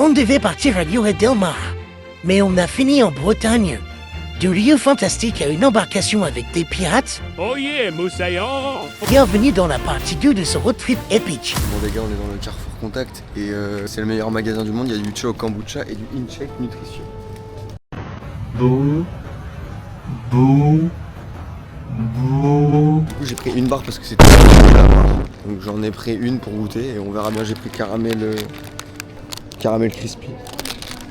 On devait partir à Lloret del Mar, mais on a fini en Bretagne. Du lieu fantastique à une embarcation avec des pirates. Oh yeah, Moussaillant. Bienvenue dans la partie 2 de ce road trip épique. Bon les gars, on est dans le Carrefour Contact et c'est le meilleur magasin du monde. Il y a du Chao Kombucha et du InShake Nutrition. Du coup j'ai pris une barre parce que c'était la barre. Donc j'en ai pris une pour goûter et on verra bien. J'ai pris caramel crispy.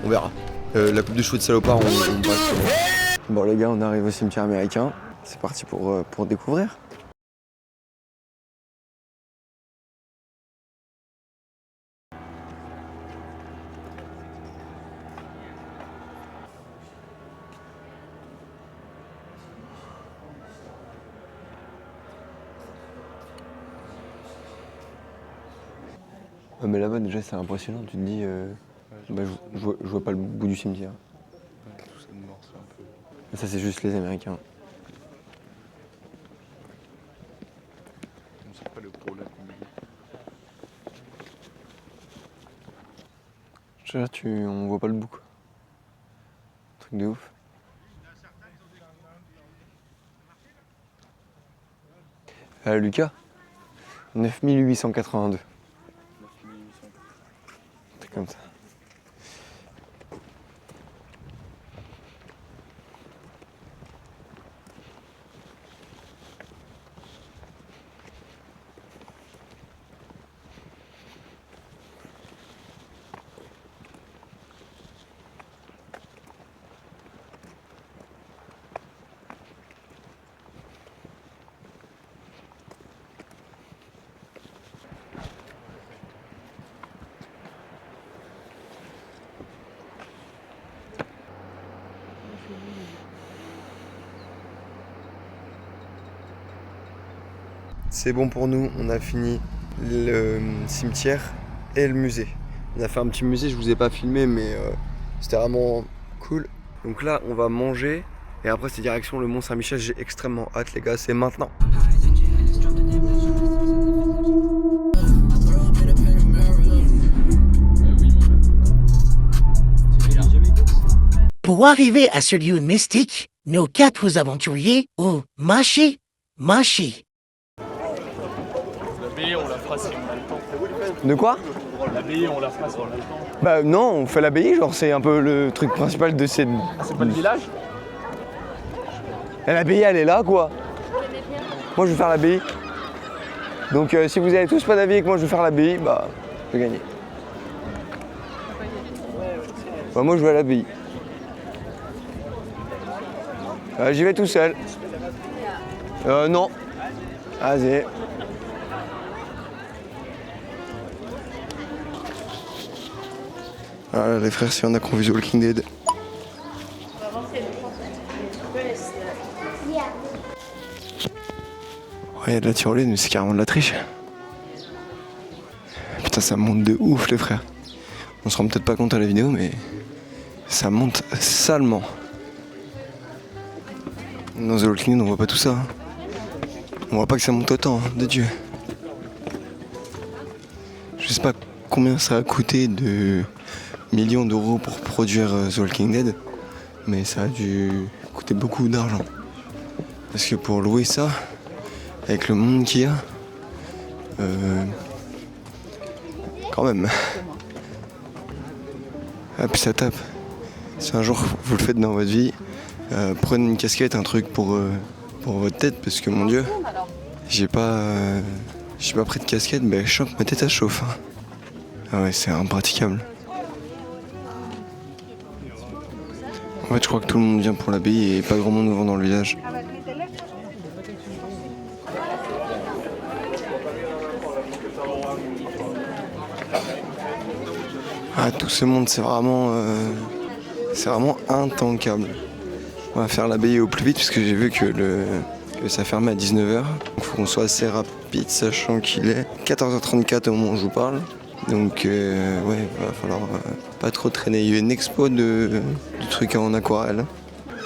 On verra. La coupe de cheveux de salopard, on passe. Bon les gars, on arrive au cimetière américain. C'est parti pour découvrir. Ouais, mais là-bas déjà c'est impressionnant, tu te dis je vois pas le bout du cimetière. Ouais, tout ça de mort, c'est un peu... Ça c'est juste les Américains. On sait pas le gros lac au milieu. Je sais pas, on voit pas le bout quoi. Truc de ouf. Lucas, 9882. C'est comme ça. C'est bon pour nous, on a fini le cimetière et le musée. On a fait un petit musée, je vous ai pas filmé mais c'était vraiment cool. Donc là on va manger et après c'est direction le Mont Saint-Michel. J'ai extrêmement hâte les gars, c'est maintenant. Pour arriver à ce lieu mystique, nos 4 aventuriers ont marché. L'abbaye, on la fera si on a le temps. De quoi? L'abbaye, on la fera si on a le temps. Bah non, on fait l'abbaye, genre c'est un peu le truc principal de cette... Ah, c'est pas le village? L'abbaye elle est là quoi. Moi je vais faire l'abbaye. Donc si vous avez tous pas d'avis et que moi je vais faire l'abbaye, bah je vais gagner. Bah moi je vais à l'abbaye. J'y vais tout seul. Non. Vas-y. Ah, les frères, s'il y en a qui ont vu The Walking Dead. Ouais, il y a de la tyrolienne, mais c'est carrément de la triche. Putain, ça monte de ouf, les frères. On se rend peut-être pas compte à la vidéo, mais ça monte salement. Dans The Walking Dead, on voit pas tout ça. Hein. On voit pas que ça monte autant, hein, de Dieu. Je sais pas combien ça a coûté de millions d'euros pour produire The Walking Dead, mais ça a dû coûter beaucoup d'argent. Parce que pour louer ça, avec le monde qu'il y a, quand même. Ah puis ça tape. Si un jour vous le faites dans votre vie, prenez une casquette, un truc pour votre tête, parce que mon Dieu, j'ai pas pris de casquette, mais je sens que ma tête elle chauffe. Hein. Ah ouais, c'est impraticable. En fait, je crois que tout le monde vient pour l'abbaye et pas grand monde nous vend dans le village. Ah, tout ce monde, c'est vraiment intankable. On va faire l'abbaye au plus vite parce que j'ai vu que ça fermait à 19h. Il faut qu'on soit assez rapide, sachant qu'il est 14h34 au moment où je vous parle. Donc ouais, va falloir pas trop traîner. Il y a une expo de trucs en aquarelle.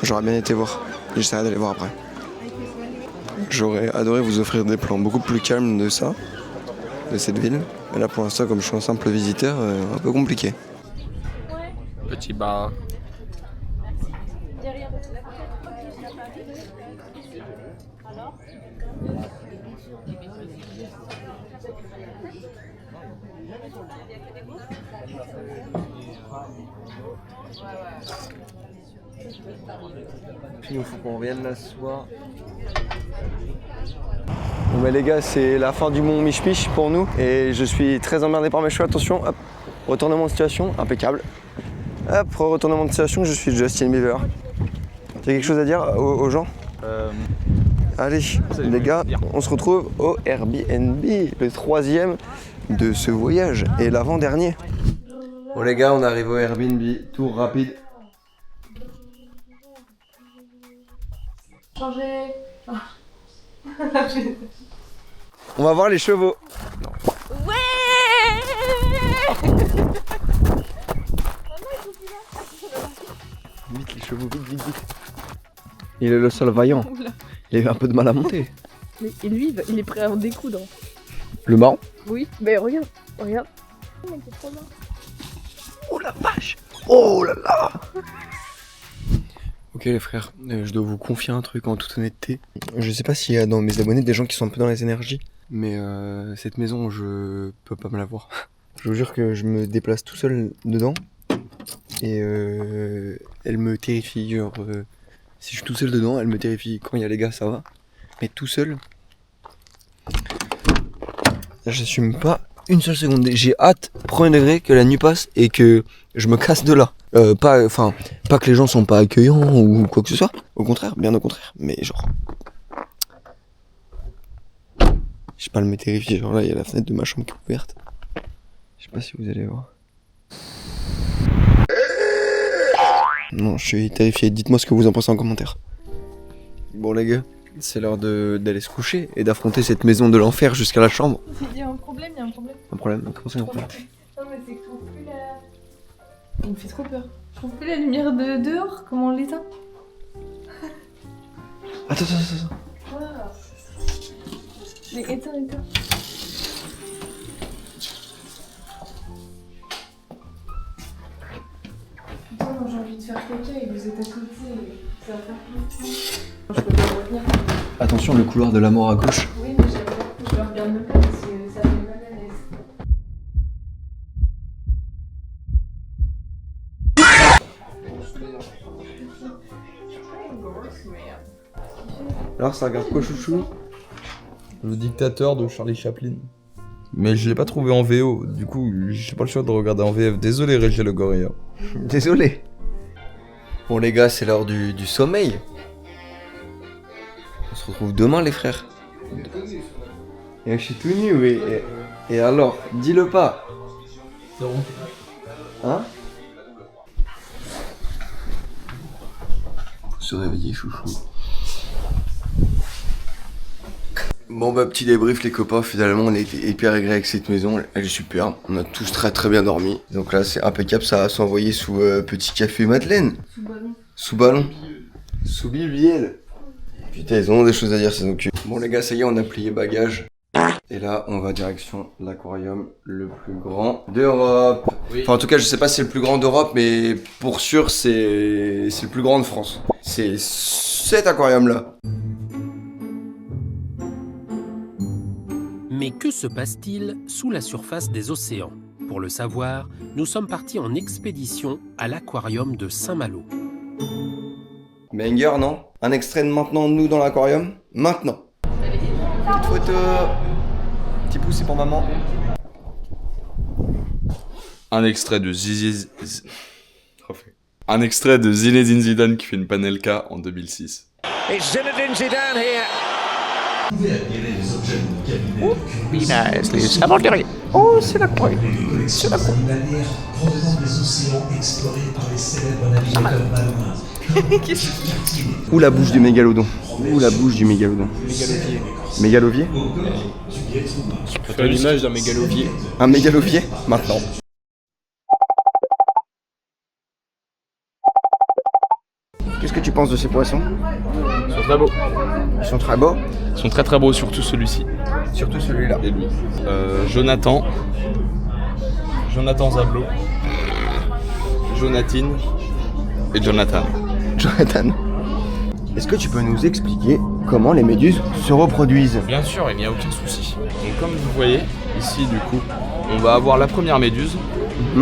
J'aurais bien été voir. J'essaierai d'aller voir après. J'aurais adoré vous offrir des plans beaucoup plus calmes de ça, de cette ville. Mais là pour l'instant, comme je suis un simple visiteur, un peu compliqué. Petit bar. Il nous faut qu'on revienne là ce soir. Bon bah les gars, c'est la fin du mont Mich pour nous et je suis très emmerdé par mes cheveux. Attention, hop, retournement de situation, impeccable. Hop, retournement de situation, je suis Justin Bieber. Tu as quelque chose à dire aux gens? Allez, les gars, on se retrouve au Airbnb, le 3e de ce voyage et l'avant-dernier. Bon les gars, on arrive au Airbnb, tour rapide. Changer. On va voir les chevaux. Vite les chevaux, vite. Il est le seul vaillant. Il a eu un peu de mal à monter. Mais lui, il est prêt à en découdre. Le marron? Oui, mais regarde. Oh la vache! Oh là là! Ok les frères, je dois vous confier un truc en toute honnêteté. Je sais pas s'il y a dans mes abonnés des gens qui sont un peu dans les énergies, mais cette maison je peux pas me la voir. Je vous jure que je me déplace tout seul dedans et elle me terrifie. Genre, si je suis tout seul dedans, elle me terrifie. Quand il y a les gars, ça va, mais tout seul, j'assume pas une seule seconde. J'ai hâte, premier degré, que la nuit passe et que je me casse de là. Pas que les gens sont pas accueillants ou quoi que ce soit. Au contraire, bien au contraire. Mais genre, je sais pas, elle me terrifie. Genre là, il y a la fenêtre de ma chambre qui est ouverte. Je sais pas si vous allez voir. Non, je suis terrifié. Dites-moi ce que vous en pensez en commentaire. Bon les gars, c'est l'heure d'aller se coucher et d'affronter cette maison de l'enfer jusqu'à la chambre. Il y a un problème. Un problème? Comment ça, un problème? Non mais c'est que je trouve plus la... Il me fait trop peur. Je trouve plus la lumière de dehors, comment on l'éteint? Attends. Wow. Mais éteins. Putain, j'ai envie de faire caca et vous êtes à côté. Ça va faire plus. Je peux pas retenir. Attention, le couloir de la mort à gauche. Oui, mais j'aime bien que je le regarde même pas parce que ça me met mal à l'aise. Alors ça regarde quoi, chouchou? Le dictateur de Charlie Chaplin. Mais je l'ai pas trouvé en VO, du coup j'ai pas le choix de regarder en VF. Désolé Régis Le Gorilla. Désolé. Bon les gars, c'est l'heure du sommeil. On se retrouve demain les frères. Et je suis tout nu, oui. Et alors, dis-le pas. Hein? Faut se réveiller, chouchou. Bon bah petit débrief les copains, finalement on a été hyper agréé avec cette maison, elle est superbe, on a tous très bien dormi. Donc là c'est impeccable, ça va s'envoyer sous petit café Madeleine. Sous ballon. Sous bibiel. Putain ils ont des choses à dire ces enculés. Bon les gars ça y est, on a plié bagages. Et là on va direction l'aquarium le plus grand d'Europe. Oui. Enfin en tout cas je sais pas si c'est le plus grand d'Europe, mais pour sûr c'est le plus grand de France. C'est cet aquarium là. Mais que se passe-t-il sous la surface des océans? Pour le savoir, nous sommes partis en expédition à l'aquarium de Saint-Malo. Banger, non? Un extrait de maintenant, nous dans l'aquarium? Maintenant. Petite photo. Petit pouce, c'est pour maman. Un extrait de Un extrait de Zinedine Zidane qui fait une Panelka en 2006. Et Zinedine Zidane here. Oh, c'est la croix. C'est la croix. Provenant des océans explorés par les célèbres navigateurs malouins. Ou la bouche du mégalodon. Mégalovier. Je fais l'image d'un mégalovier. Un mégalovier? Maintenant. Qu'est-ce que tu penses de ces poissons? Ils sont très beaux. Ils sont très beaux. Ils sont très beaux, surtout celui-ci. Surtout celui-là. Et lui. Jonathan Zablot. Jonathan et Jonathan. Jonathan, est-ce que tu peux nous expliquer comment les méduses se reproduisent? Bien sûr, il n'y a aucun souci. Donc comme vous voyez, ici du coup, on va avoir la première méduse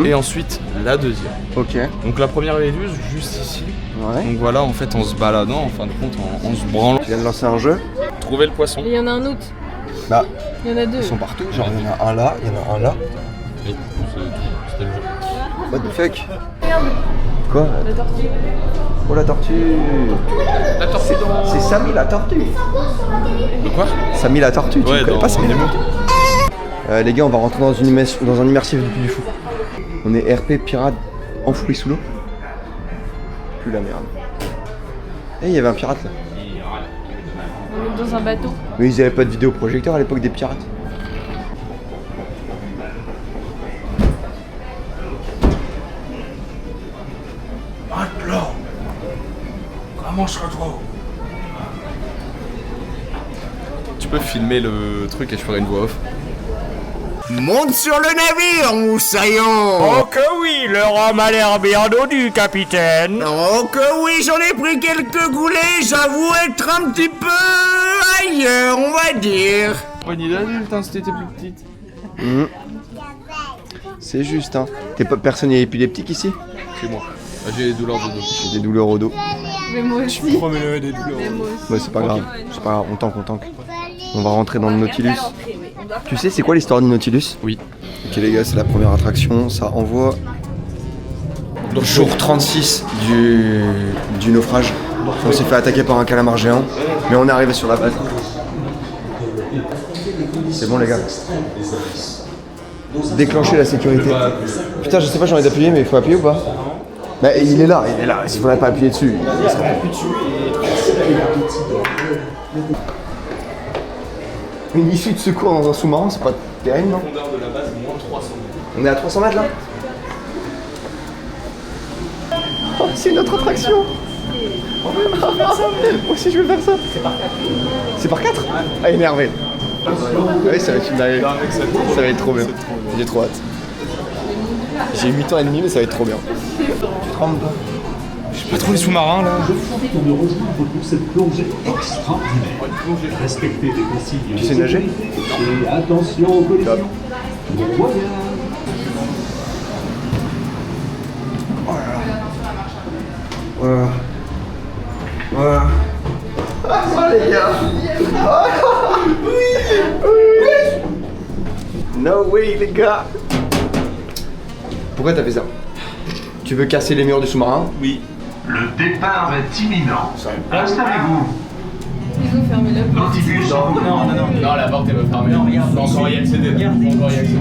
et ensuite la deuxième. Ok. Donc la première méduse juste ici. Ouais. Donc voilà, en fait en se baladant, en fin de compte, en se branlant. Tu viens de lancer un jeu? Trouver le poisson. Et il y en a un autre. Bah, Il y en a deux. ils sont partout. Genre, il y en a un là, il y en a un là. Oui, c'était le jeu. What the fuck? Regarde, Quoi? la tortue. Oh la tortue! La tortue dans... C'est Samy la tortue! De quoi? Samy la tortue, tu Ouais, connais dans pas Samy la Nemo. tortue? Les gars, on va rentrer dans un immersif du Puy du Fou. On est RP pirate enfoui sous l'eau. Plus la merde. Eh, il y avait un pirate là. On est dans un bateau. Mais ils avaient pas de vidéoprojecteur à l'époque des pirates. Tu peux filmer le truc et je ferai une voix off. Monte sur le navire, moussaillon! Oh que oui, le rhum a l'air bien dodu, capitaine. Oh que oui, j'en ai pris quelques goulets, j'avoue être un petit peu ailleurs, on va dire. Poignée d'adulte, hein, si t'étais plus petite. C'est juste, hein. Personne n'est épileptique ici? C'est moi. J'ai des douleurs de dos. J'ai des douleurs au dos. Mais moi aussi. Promets-le des douleurs. Mais moi aussi. Ouais, c'est pas grave. C'est pas grave, on tank. On va rentrer dans le Nautilus. Tu sais, c'est quoi l'histoire du Nautilus? Oui. Ok, les gars, c'est la première attraction. Ça envoie. Jour 36 du naufrage. On s'est fait attaquer par un calamar géant, mais on est arrivé sur la base. C'est bon, les gars. Déclencher la sécurité. Putain, je sais pas, j'ai envie d'appuyer, mais il faut appuyer ou pas? Bah, il est là. Il faudrait pas appuyer dessus. Une issue de secours dans un sous-marin, c'est pas terrible, non? On est à 300 mètres là? Oh, c'est une autre attraction! Moi aussi je veux faire ça! C'est par 4? Ah, énervé! Ouais, ça va être une dinguerie. Ça va être trop bien. J'ai trop hâte. J'ai 8 ans et demi, mais ça va être trop bien. Tu trembles pas? Pas trop les sous-marins là. Je vous invite à nous rejoindre pour cette plongée extraordinaire. Respectez les consignes. Tu sais nager? Et attention aux collisions. Bon voyage. Voilà. Ah les gars! Oui! No way les gars! Pourquoi t'as fait ça? Tu veux casser les murs du sous-marin? Oui. Le départ est imminent. Installez-vous. Ils ont fermé la porte. L'antibus. Non, la porte est pas fermée. On peut encore y accéder. On peut encore y accéder.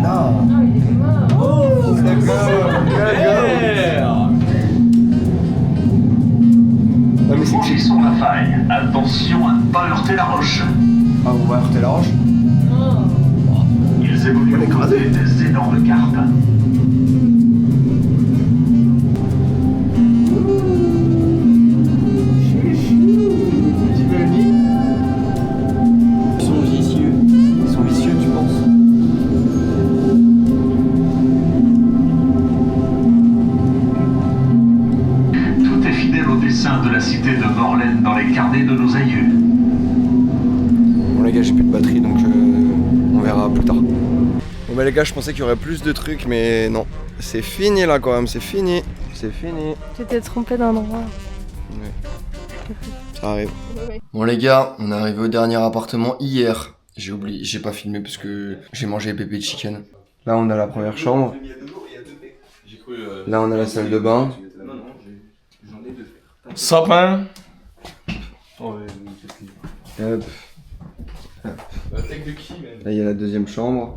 Ah, il est mort. Ouais, mais c'est Franchissons la faille. Attention à ne pas heurter la roche. Ah, on va heurter la roche? Ils évoluent aux côtés des énormes carpes. Ils sont vicieux. Ils sont vicieux, tu penses? Tout est fidèle au dessin de la cité de Morlaine dans les carnets de nos aïeux. Bon les gars, j'ai plus de batterie donc on verra plus tard. Bon bah les gars, je pensais qu'il y aurait plus de trucs mais non. C'est fini là quand même, c'est fini. C'est fini. Tu t'es trompé d'endroit. Ouais. Ça arrive. Bon les gars, on est arrivé au dernier appartement hier. J'ai oublié, j'ai pas filmé parce que j'ai mangé pépé de chicken. Là on a la première chambre. Là on a la salle de bain. Sapin. Hop. Là il y a la deuxième chambre.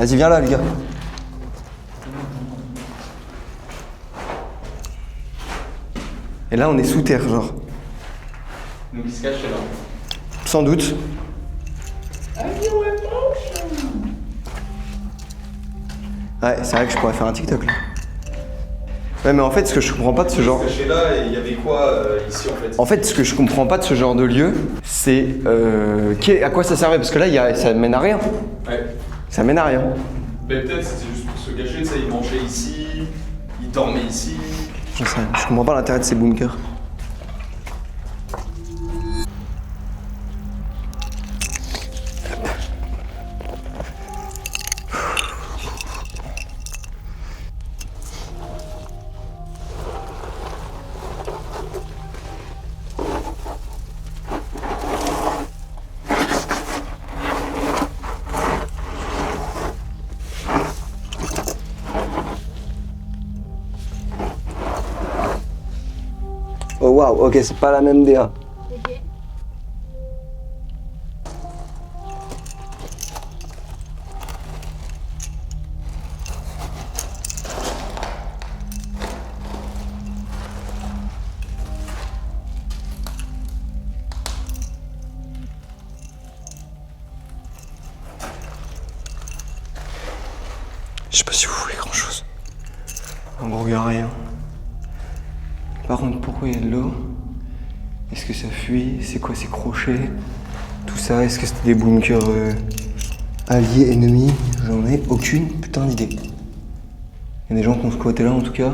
Vas-y, viens là, les gars. Et là, on est sous terre, genre. Donc il se cache là. Sans doute. Ouais, c'est vrai que je pourrais faire un TikTok là. Ouais, mais en fait, ce que je comprends pas de ce genre. Il se cachait là et il y avait quoi ici en fait? En fait, ce que je comprends pas de ce genre de lieu, c'est à quoi ça servait? Parce que là, ça mène à rien. Ouais. Ça mène à rien. Ben peut-être c'était juste pour se cacher, tu sais, il mangeait ici, il dormait ici. J'en sais rien. Je comprends pas l'intérêt de ces bunkers. Oh waouh, ok, c'est pas la même DA. Je sais pas si vous voulez grand chose. En gros, y'a rien. Par contre, pourquoi il y a de l'eau? Est-ce que ça fuit? C'est quoi ces crochets? Tout ça, est-ce que c'était des bunkers alliés, ennemis? J'en ai aucune putain d'idée. Il y a des gens qui ont squatté là en tout cas.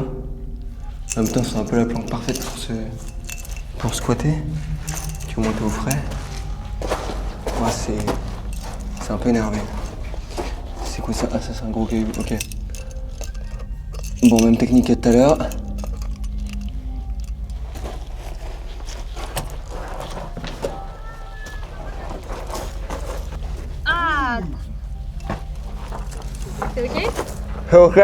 En même temps, c'est un peu la planque parfaite pour squatter. Tu au moins t'es au frais. Moi, c'est un peu énervé. C'est quoi ça? Ah, ça c'est un gros caillou, ok. Bon, même technique que tout à l'heure. Ah. C'est ok? Ok.